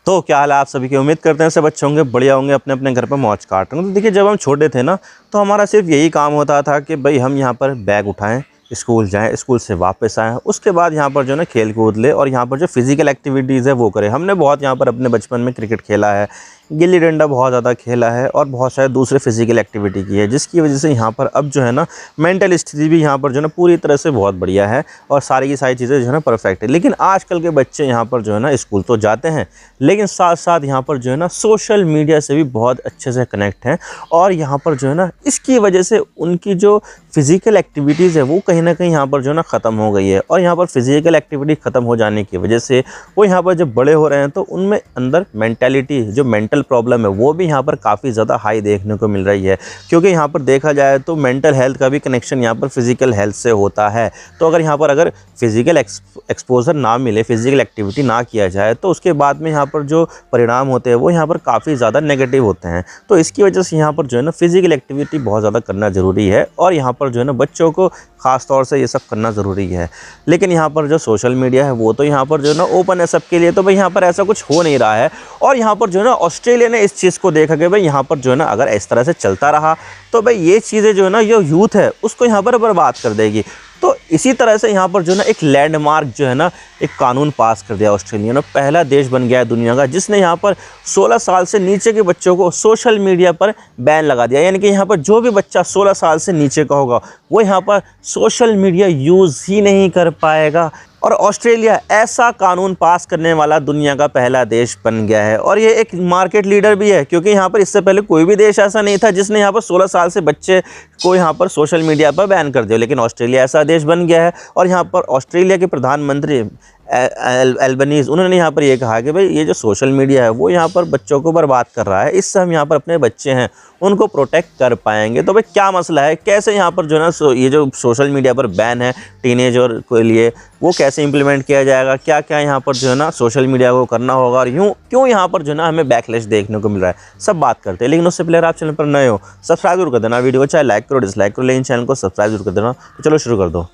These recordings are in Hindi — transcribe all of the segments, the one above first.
तो क्या हाल है आप सभी की। उम्मीद करते हैं सब अच्छे होंगे, बढ़िया होंगे, अपने अपने घर पर मौज काट रहे हैं। तो देखिए, जब हम छोटे थे ना, तो हमारा सिर्फ यही काम होता था कि भाई हम यहाँ पर बैग उठाएं, स्कूल जाएं, स्कूल से वापस आएं, उसके बाद यहाँ पर जो है ना खेल कूद ले और यहाँ पर जो फिज़िकल एक्टिविटीज़ है वो करें। हमने बहुत यहाँ पर अपने बचपन में क्रिकेट खेला है, गिल्ली डंडा बहुत ज़्यादा खेला है और बहुत सारे दूसरे फिज़िकल एक्टिविटी की है, जिसकी वजह से यहाँ पर अब जो है ना मेंटल स्थिति भी यहाँ पर जो है ना पूरी तरह से बहुत बढ़िया है और सारी की सारी चीज़ें जो है ना परफेक्ट है। लेकिन आजकल के बच्चे यहाँ पर जो है ना स्कूल तो जाते हैं, लेकिन साथ साथ यहाँ पर जो है ना सोशल मीडिया से भी बहुत अच्छे से कनेक्ट हैं और यहाँ पर जो है ना इसकी वजह से उनकी जो फिज़िकल एक्टिविटीज़ है वो कहीं ना कहीं यहाँ पर जो है ना ख़त्म हो गई है। और यहाँ पर फिज़िकल एक्टिविटी ख़त्म हो जाने की वजह से वो यहाँ पर जब बड़े हो रहे हैं तो उनमें अंदर मेंटालिटी जो मेंटल प्रॉब्लम है वो भी यहाँ पर काफ़ी ज़्यादा हाई देखने को मिल रही है। क्योंकि यहाँ पर देखा जाए तो मेंटल हेल्थ का भी कनेक्शन यहाँ पर फिज़िकल हेल्थ से होता है। तो अगर फिज़िकल एक्सपोजर ना मिले, फिज़िकल एक्टिविटी ना किया जाए, तो उसके बाद में यहाँ पर जो परिणाम होते हैं वो यहाँ पर काफ़ी ज़्यादा नेगेटिव होते हैं। तो इसकी वजह से यहाँ पर जो है ना फिज़िकल एक्टिविटी बहुत ज़्यादा करना ज़रूरी है और यहाँ पर जो है ना बच्चों को ख़ास तौर से ये सब करना ज़रूरी है। लेकिन यहाँ पर जो सोशल मीडिया है वो तो यहाँ पर जो है ना ओपन है सबके लिए, तो भाई यहाँ पर ऐसा कुछ हो नहीं रहा है। और यहाँ पर जो है ना ऑस्ट्रेलिया ने इस चीज़ को देखा कि भाई यहाँ पर जो है ना अगर इस तरह से चलता रहा तो भाई ये चीज़ें जो है ना ये यूथ है उसको यहाँ पर बर्बाद कर देगी। तो इसी तरह से यहाँ पर जो है ना एक लैंडमार्क जो है ना एक कानून पास कर दिया ऑस्ट्रेलिया ने। पहला देश बन गया है दुनिया का जिसने यहाँ पर 16 साल से नीचे के बच्चों को सोशल मीडिया पर बैन लगा दिया। यानी कि यहाँ पर जो भी बच्चा 16 साल से नीचे का होगा वो यहाँ पर सोशल मीडिया यूज़ ही नहीं कर पाएगा। और ऑस्ट्रेलिया ऐसा कानून पास करने वाला दुनिया का पहला देश बन गया है और ये एक मार्केट लीडर भी है, क्योंकि यहाँ पर इससे पहले कोई भी देश ऐसा नहीं था जिसने यहाँ पर 16 साल से बच्चे को यहाँ पर सोशल मीडिया पर बैन कर दिया। लेकिन ऑस्ट्रेलिया ऐसा देश बन गया है और यहाँ पर ऑस्ट्रेलिया के प्रधानमंत्री एल्बनीज़ उन्होंने यहाँ पर ये कहा कि भाई ये जो सोशल मीडिया है वो यहाँ पर बच्चों को बर्बाद कर रहा है, इससे हम यहाँ पर अपने बच्चे हैं उनको प्रोटेक्ट कर पाएंगे। तो भाई क्या मसला है, कैसे यहाँ पर जो है ना ये जो सोशल मीडिया पर बैन है टीनेजर के लिए वो कैसे इंप्लीमेंट किया जाएगा, क्या क्या यहाँ पर जो है ना सोशल मीडिया को करना होगा और क्यों यहाँ पर जो है ना हमें बैकलैश देखने को मिल रहा है, सब बात करते हैं। लेकिन उससे पहले आप चैनल पर नए हो सब्सक्राइब जरूर कर देना, वीडियो को चाहे लाइक करो डिसलाइक करो, लेकिन चैनल को सब्सक्राइब जरूर कर देना। तो चलो शुरू कर दो।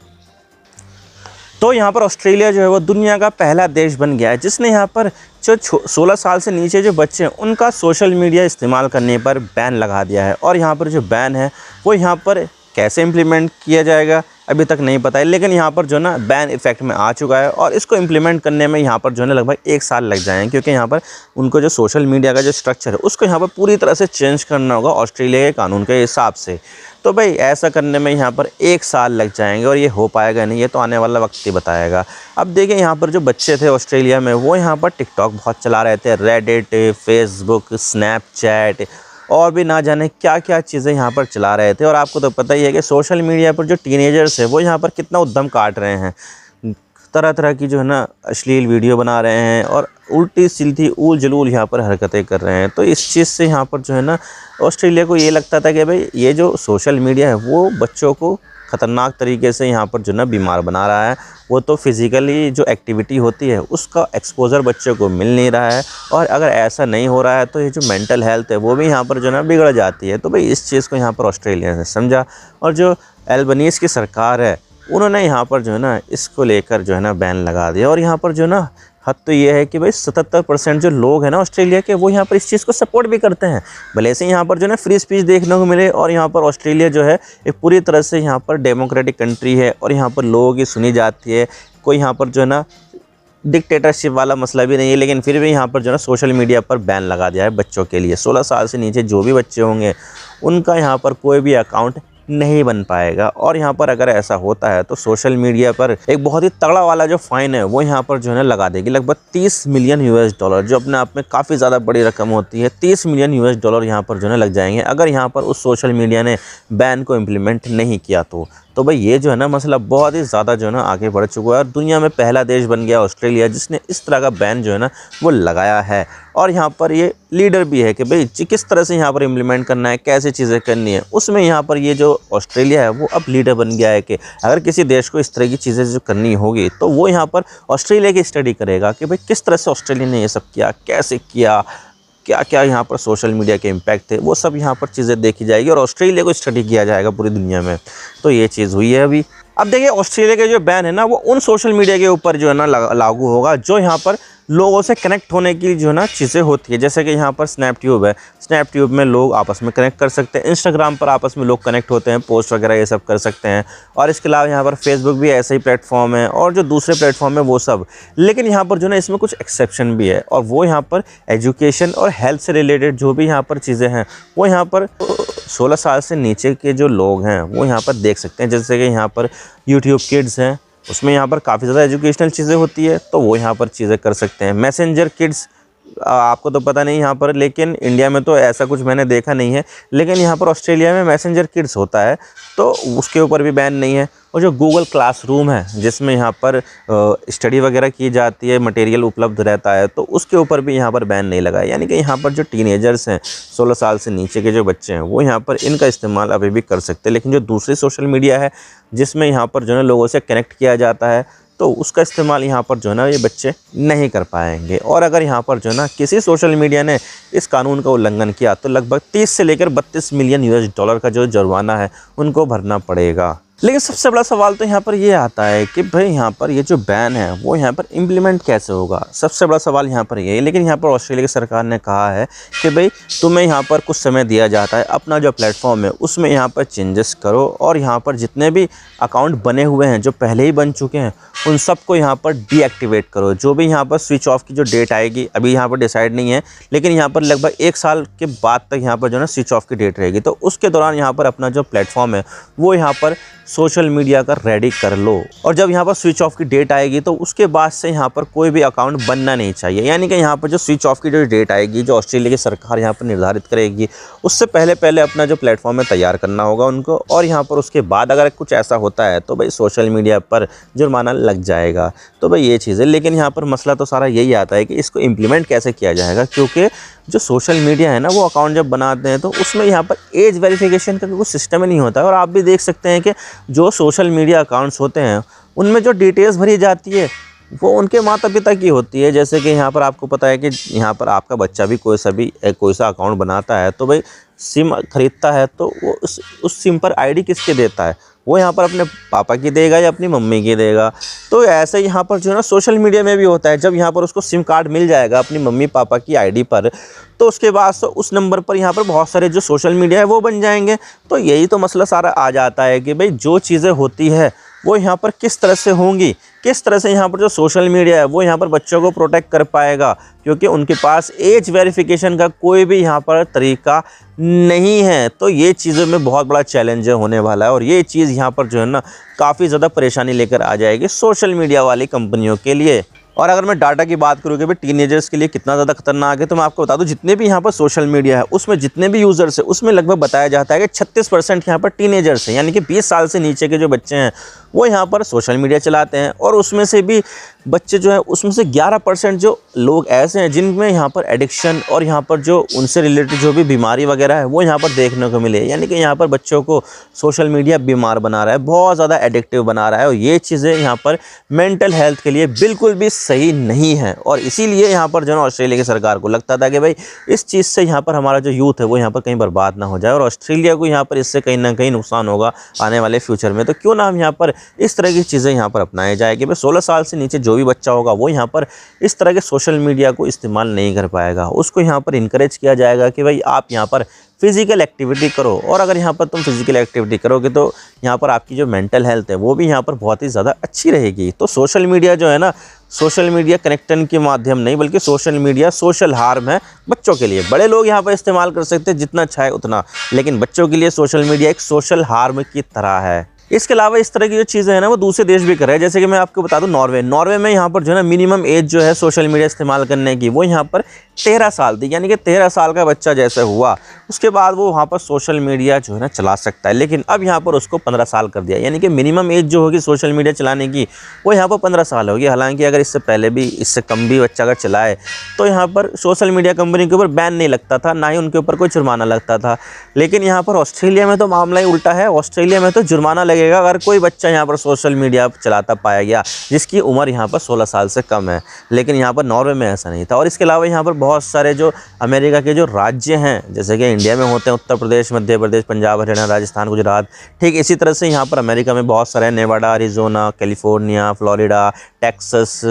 तो यहाँ पर ऑस्ट्रेलिया जो है वो दुनिया का पहला देश बन गया है जिसने यहाँ पर जो 16 साल से नीचे जो बच्चे हैं उनका सोशल मीडिया इस्तेमाल करने पर बैन लगा दिया है। और यहाँ पर जो बैन है वो यहाँ पर कैसे इम्प्लीमेंट किया जाएगा अभी तक नहीं पता है, लेकिन यहाँ पर जो ना बैन इफेक्ट में आ चुका है और इसको इम्प्लीमेंट करने में यहाँ पर जो है लगभग 1 साल लग जाएंगे, क्योंकि यहाँ पर उनको जो सोशल मीडिया का जो स्ट्रक्चर है उसको यहाँ पर पूरी तरह से चेंज करना होगा ऑस्ट्रेलिया के कानून के हिसाब से। तो भाई ऐसा करने में यहाँ पर 1 साल लग जाएंगे और ये हो पाएगा नहीं, ये तो आने वाला वक्त ही बताएगा। अब देखिए यहाँ पर जो बच्चे थे ऑस्ट्रेलिया में वो यहाँ पर टिकटॉक बहुत चला रहे थे, रेडिट, फेसबुक, स्नैपचैट और भी ना जाने क्या क्या चीज़ें यहाँ पर चला रहे थे। और आपको तो पता ही है कि सोशल मीडिया पर जो टीनेजर्स है वो यहाँ पर कितना उद्यम काट रहे हैं, तरह तरह की जो है ना अश्लील वीडियो बना रहे हैं और उल्टी सीधी ऊल जलूल यहाँ पर हरकतें कर रहे हैं। तो इस चीज़ से यहाँ पर जो है ना ऑस्ट्रेलिया को ये लगता था कि भाई ये जो सोशल मीडिया है वो बच्चों को ख़तरनाक तरीके से यहाँ पर जो ना बीमार बना रहा है। वो तो फिज़िकली जो एक्टिविटी होती है उसका एक्सपोज़र बच्चों को मिल नहीं रहा है और अगर ऐसा नहीं हो रहा है तो ये जो मेंटल हेल्थ है वो भी यहाँ पर जो ना बिगड़ जाती है। तो भाई इस चीज़ को यहाँ पर ऑस्ट्रेलिया ने समझा और जो एल्बनीज़ की सरकार है उन्होंने यहाँ पर जो है ना इसको लेकर जो है ना बैन लगा दिया। और यहाँ पर जो ना हद तो ये है कि भाई 77% जो लोग हैं ना ऑस्ट्रेलिया के वो यहाँ पर इस चीज़ को सपोर्ट भी करते हैं, भले से यहाँ पर जो है ना फ्री स्पीच देखने को मिले। और यहाँ पर ऑस्ट्रेलिया जो है एक पूरी तरह से यहाँ पर डेमोक्रेटिक कंट्री है और यहाँ पर लोगों की सुनी जाती है। कोई यहाँ पर जो है ना डिक्टेटरशिप वाला मसला भी नहीं है, लेकिन फिर भी यहाँ पर जो है ना सोशल मीडिया पर बैन लगा दिया है बच्चों के लिए। 16 साल से नीचे जो भी बच्चे होंगे उनका यहाँ पर कोई भी अकाउंट नहीं बन पाएगा। और यहाँ पर अगर ऐसा होता है तो सोशल मीडिया पर एक बहुत ही तगड़ा वाला जो फाइन है वो यहाँ पर जो है ना लगा देगी, लगभग 30 मिलियन US$, जो अपने आप में काफ़ी ज़्यादा बड़ी रकम होती है। 30 मिलियन US$ यहाँ पर जो है ना लग जाएंगे अगर यहाँ पर उस सोशल मीडिया ने बैन को इम्प्लीमेंट नहीं किया तो भाई ये जो है ना मसला बहुत ही ज़्यादा जो है ना आगे बढ़ चुका है और दुनिया में पहला देश बन गया ऑस्ट्रेलिया जिसने इस तरह का बैन जो है ना वो लगाया है। और यहाँ पर ये लीडर भी है कि भाई किस तरह से यहाँ पर इम्प्लीमेंट करना है, कैसे चीज़ें करनी है, उसमें यहाँ पर ये जो ऑस्ट्रेलिया है वो अब लीडर बन गया है कि अगर किसी देश को इस तरह की चीज़ें जो करनी होगी तो वो यहाँ पर ऑस्ट्रेलिया की स्टडी करेगा कि भाई किस तरह से ऑस्ट्रेलिया ने ये सब किया, कैसे किया, क्या क्या यहाँ पर सोशल मीडिया के इम्पैक्ट थे, वो सब यहाँ पर चीज़ें देखी जाएगी और ऑस्ट्रेलिया को स्टडी किया जाएगा पूरी दुनिया में। तो ये चीज़ हुई है अभी। अब देखिए ऑस्ट्रेलिया के जो बैन है ना वो उन सोशल मीडिया के ऊपर जो है ना लागू होगा जो यहाँ पर लोगों से कनेक्ट होने की जो है ना चीज़ें होती है। जैसे कि यहाँ पर स्नैपट्यूब है, स्नैपट्यूब में लोग आपस में कनेक्ट कर सकते हैं, इंस्टाग्राम पर आपस में लोग कनेक्ट होते हैं, पोस्ट वगैरह ये सब कर सकते हैं। और इसके अलावा यहाँ पर फेसबुक भी ऐसा ही प्लेटफॉर्म है, और जो दूसरे प्लेटफॉर्म है वो सब। लेकिन यहाँ पर जो है ना इसमें कुछ एक्सेप्शन भी है, और वो यहाँ पर एजुकेशन और हेल्थ से रिलेटेड जो भी यहाँ पर चीज़ें हैं वो यहाँ पर 16 साल से नीचे के जो लोग हैं वो यहाँ पर देख सकते हैं। जैसे कि यहाँ पर यूट्यूब किड्स हैं, उसमें यहाँ पर काफ़ी ज़्यादा एजुकेशनल चीज़ें होती है, तो वो यहाँ पर चीज़ें कर सकते हैं। मैसेंजर किड्स आपको तो पता नहीं यहाँ पर, लेकिन इंडिया में तो ऐसा कुछ मैंने देखा नहीं है, लेकिन यहाँ पर ऑस्ट्रेलिया में मैसेंजर किड्स होता है, तो उसके ऊपर भी बैन नहीं है। और जो गूगल क्लासरूम है जिसमें यहाँ पर स्टडी वगैरह की जाती है, मटेरियल उपलब्ध रहता है, तो उसके ऊपर भी यहाँ पर बैन नहीं लगा है। यानी कि यहाँ पर जो टीनेजर्स हैं, 16 साल से नीचे के जो बच्चे हैं, वो यहाँ पर इनका इस्तेमाल अभी भी कर सकते हैं। लेकिन जो दूसरी सोशल मीडिया है जिसमें यहाँ पर जो है लोगों से कनेक्ट किया जाता है, तो उसका इस्तेमाल यहाँ पर जो है ना ये बच्चे नहीं कर पाएंगे। और अगर यहाँ पर जो है ना किसी सोशल मीडिया ने इस कानून का उल्लंघन किया तो लगभग 30 से लेकर 32 मिलियन US$ का जो जुर्माना है उनको भरना पड़ेगा। लेकिन सबसे बड़ा सवाल तो यहाँ पर ये आता है कि भाई यहाँ पर ये जो बैन है वो यहाँ पर इम्प्लीमेंट कैसे होगा। सबसे बड़ा सवाल यहाँ पर ये है। लेकिन यहाँ पर ऑस्ट्रेलिया की सरकार ने कहा है कि भाई तुम्हें यहाँ पर कुछ समय दिया जाता है, अपना जो प्लेटफॉर्म है उसमें यहाँ पर चेंजेस करो, और यहाँ पर जितने भी अकाउंट बने हुए हैं जो पहले ही बन चुके हैं उन सबको यहाँ पर डीएक्टिवेट करो। जो भी यहाँ पर स्विच ऑफ की जो डेट आएगी अभी यहाँ पर डिसाइड नहीं है, लेकिन यहाँ पर लगभग 1 साल के बाद तक यहाँ पर जो है ना स्विच ऑफ की डेट रहेगी। तो उसके दौरान यहाँ पर अपना जो प्लेटफॉर्म है वो यहाँ पर सोशल मीडिया का रेडी कर लो। और जब यहाँ पर स्विच ऑफ की डेट आएगी तो उसके बाद से यहाँ पर कोई भी अकाउंट बनना नहीं चाहिए। यानी कि यहाँ पर जो स्विच ऑफ की जो डेट आएगी, जो ऑस्ट्रेलिया की सरकार यहाँ पर निर्धारित करेगी, उससे पहले पहले अपना जो प्लेटफॉर्म है तैयार करना होगा उनको। और यहाँ पर उसके बाद अगर कुछ ऐसा होता है तो भाई सोशल मीडिया पर जुर्माना लग जाएगा। तो भाई ये चीज़ है। लेकिन यहाँ पर मसला तो सारा यही आता है कि इसको इम्प्लीमेंट कैसे किया जाएगा, क्योंकि जो सोशल मीडिया है ना वो अकाउंट जब बनाते हैं तो उसमें यहाँ पर एज वेरिफिकेशन का कुछ सिस्टम ही नहीं होता है। और आप भी देख सकते हैं कि जो सोशल मीडिया अकाउंट्स होते हैं उनमें जो डिटेल्स भरी जाती है वो उनके माता पिता की होती है। जैसे कि यहाँ पर आपको पता है कि यहाँ पर आपका बच्चा भी कोई सा अकाउंट बनाता है तो भाई सिम खरीदता है तो वो उस सिम पर आईडी किसके देता है, वो यहाँ पर अपने पापा की देगा या अपनी मम्मी की देगा। तो ऐसे ही यहाँ पर जो है ना सोशल मीडिया में भी होता है। जब यहाँ पर उसको सिम कार्ड मिल जाएगा अपनी मम्मी पापा की आईडी पर, तो उसके बाद तो उस नंबर पर यहाँ पर बहुत सारे जो सोशल मीडिया है वो बन जाएंगे। तो यही तो मसला सारा आ जाता है कि भाई जो चीज़ें होती है वो यहाँ पर किस तरह से होंगी, किस तरह से यहाँ पर जो सोशल मीडिया है वो यहाँ पर बच्चों को प्रोटेक्ट कर पाएगा, क्योंकि उनके पास एज वेरिफिकेशन का कोई भी यहाँ पर तरीका नहीं है। तो ये चीज़ों में बहुत बड़ा चैलेंज होने वाला है, और ये चीज़ यहाँ पर जो है ना काफ़ी ज़्यादा परेशानी लेकर आ जाएगी सोशल मीडिया वाली कंपनियों के लिए। और अगर मैं डाटा की बात करूँ कि भाई टीनेजर्स के लिए कितना ज़्यादा खतरनाक है, तो मैं आपको बता दूं जितने भी यहाँ पर सोशल मीडिया है उसमें जितने भी यूज़र्स है उसमें लगभग बताया जाता है कि 36% यहाँ पर टीनेजर्स हैं। यानी कि 20 साल से नीचे के जो बच्चे हैं वो यहाँ पर सोशल मीडिया चलाते हैं। और उसमें से भी बच्चे जो है उसमें से 11% जो लोग ऐसे हैं जिनमें यहाँ पर एडिक्शन और यहाँ पर जो उनसे रिलेटेड जो भी बीमारी वगैरह है वो यहाँ पर देखने को मिले। यानी कि यहाँ पर बच्चों को सोशल मीडिया बीमार बना रहा है, बहुत ज़्यादा एडिक्टिव बना रहा है, और ये चीज़ें यहाँ पर मेंटल हेल्थ के लिए बिल्कुल भी सही नहीं है। और इसीलिए यहाँ पर जो है ऑस्ट्रेलिया की सरकार को लगता था कि भाई इस चीज़ से यहाँ पर हमारा जो यूथ है वो यहाँ पर कहीं बर्बाद ना हो जाए, और ऑस्ट्रेलिया को यहाँ पर इससे कहीं ना कहीं नुकसान होगा आने वाले फ्यूचर में। तो क्यों ना हम यहाँ पर इस तरह की चीज़ें यहाँ पर अपनाए जाए कि भाई 16 साल से नीचे जो भी बच्चा होगा वो यहाँ पर इस तरह के सोशल मीडिया को इस्तेमाल नहीं कर पाएगा। उसको यहाँ पर इनकरेज किया जाएगा कि भाई आप यहाँ पर फिज़िकल एक्टिविटी करो, और अगर यहाँ पर तुम फिज़िकल एक्टिविटी करोगे तो यहाँ पर आपकी जो मेंटल हेल्थ है वो भी यहाँ पर बहुत ही ज़्यादा अच्छी रहेगी। तो सोशल मीडिया जो है ना, सोशल मीडिया कनेक्शन के माध्यम नहीं बल्कि सोशल मीडिया सोशल हार्म है बच्चों के लिए। बड़े लोग यहाँ पर इस्तेमाल कर सकते हैं जितना चाहे उतना, लेकिन बच्चों के लिए सोशल मीडिया एक सोशल हार्म की तरह है। इसके अलावा इस तरह की जो चीज़ें हैं ना वो दूसरे देश भी कर रहे हैं। जैसे कि मैं आपको बता दूं नॉर्वे में यहाँ पर जो है ना मिनिमम एज जो है सोशल मीडिया इस्तेमाल करने की वो यहाँ पर 13 साल थी। यानी कि 13 साल का बच्चा जैसे हुआ उसके बाद वो वहाँ पर सोशल मीडिया जो है ना चला सकता है, लेकिन अब यहाँ पर उसको 15 साल कर दिया। यानी कि मिनिमम एज जो होगी सोशल मीडिया चलाने की वो यहाँ पर 15 साल होगी। हालांकि अगर इससे पहले भी इससे कम भी बच्चा अगर चलाए तो यहाँ पर सोशल मीडिया कंपनी के ऊपर बैन नहीं लगता था, ना ही उनके ऊपर कोई जुर्माना लगता था। लेकिन यहाँ पर ऑस्ट्रेलिया में तो मामला ही उल्टा है। ऑस्ट्रेलिया में तो जुर्माना लगेगा अगर कोई बच्चा यहाँ पर सोशल मीडिया चलाता पाया गया जिसकी उम्र यहाँ पर 16 साल से कम है। लेकिन यहाँ पर नॉर्वे में ऐसा नहीं था। और इसके अलावा यहाँ पर बहुत सारे जो अमेरिका के जो राज्य हैं, जैसे कि इंडिया में होते हैं उत्तर प्रदेश, मध्य प्रदेश, पंजाब, हरियाणा, राजस्थान, गुजरात, ठीक इसी तरह से यहाँ पर अमेरिका में बहुत सारे Nevada, Arizona, California, Florida, Texas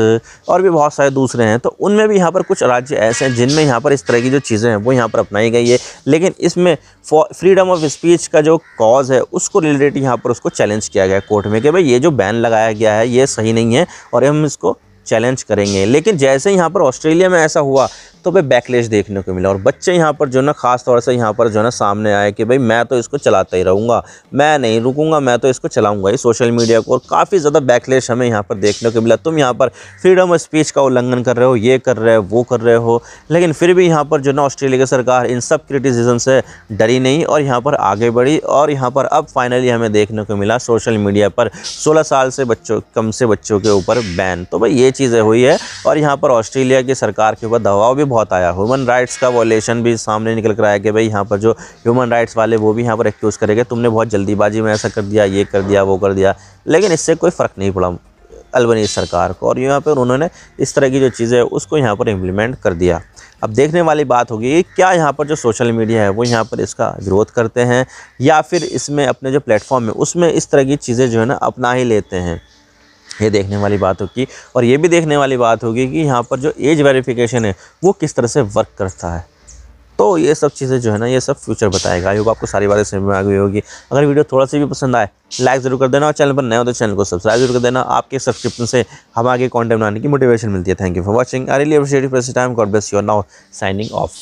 और भी बहुत सारे दूसरे हैं। तो उनमें भी यहाँ पर कुछ राज्य ऐसे हैं जिनमें यहाँ पर इस तरह की जो चीज़ें हैं वो यहाँ पर अपनाई गई है, लेकिन इसमें फ्रीडम ऑफ स्पीच का जो कॉज है उसको रिलेटेड यहाँ पर उसको चैलेंज किया गया कोर्ट में कि भाई ये जो बैन लगाया गया है ये सही नहीं है और हम इसको चैलेंज करेंगे। लेकिन जैसे यहाँ पर ऑस्ट्रेलिया में ऐसा हुआ तो भाई बैकलेश देखने को मिला और बच्चे यहाँ पर जो ना ख़ास तौर से यहाँ पर जो ना सामने आए कि भाई मैं तो इसको चलाता ही रहूँगा, मैं नहीं रुकूंगा, मैं तो इसको चलाऊँगा ही सोशल मीडिया को। और काफ़ी ज़्यादा बैकलेश हमें यहाँ पर देखने को मिला। तुम यहाँ पर फ्रीडम ऑफ स्पीच का उल्लंघन कर रहे हो, ये कर रहे हो, वो कर रहे हो, लेकिन फिर भी यहाँ पर जो ना ऑस्ट्रेलिया की सरकार इन सब क्रिटिसिज्म से डरी नहीं और यहाँ पर आगे बढ़ी। और यहाँ पर अब फाइनली हमें देखने को मिला सोशल मीडिया पर 16 साल से कम से बच्चों के ऊपर बैन। तो भाई ये चीज़ें हुई है और यहाँ पर ऑस्ट्रेलिया की सरकार के ऊपर दबाव भी बहुत आया। ह्यूमन राइट्स का वॉयलेशन भी सामने निकल कर आया कि भाई यहाँ पर जो ह्यूमन राइट्स वाले वो भी यहाँ पर एक्यूज़ करेंगे तुमने बहुत जल्दीबाजी में ऐसा कर दिया, ये कर दिया, वो कर दिया, लेकिन इससे कोई फ़र्क नहीं पड़ा अल्बनीज़ सरकार को और यहाँ पर उन्होंने इस तरह की जो चीज़ें है उसको यहाँ पर इम्प्लीमेंट कर दिया। अब देखने वाली बात होगी क्या यहाँ पर जो सोशल मीडिया है वो यहाँ पर इसका विरोध करते हैं या फिर इसमें अपने जो प्लेटफॉर्म है उसमें इस तरह की चीज़ें जो है ना अपना ही लेते हैं। ये देखने वाली बात होगी और ये भी देखने वाली बात होगी कि यहाँ पर जो एज वेरिफिकेशन है वो किस तरह से वर्क करता है। तो ये सब चीज़ें जो है ना ये सब फ्यूचर बताएगा। आई होप आपको सारी बातें समझ में आ गई होगी। अगर वीडियो थोड़ा सा भी पसंद आए लाइक ज़रूर कर देना और चैनल पर नए हो तो चैनल को सब्सक्राइब जरूर कर देना। आपके सब्सक्रिप्शन से हम आगे कंटेंट बनाने की मोटिवेशन मिलती है। Thank you for watching. I really appreciate your time. God bless you. Now signing off.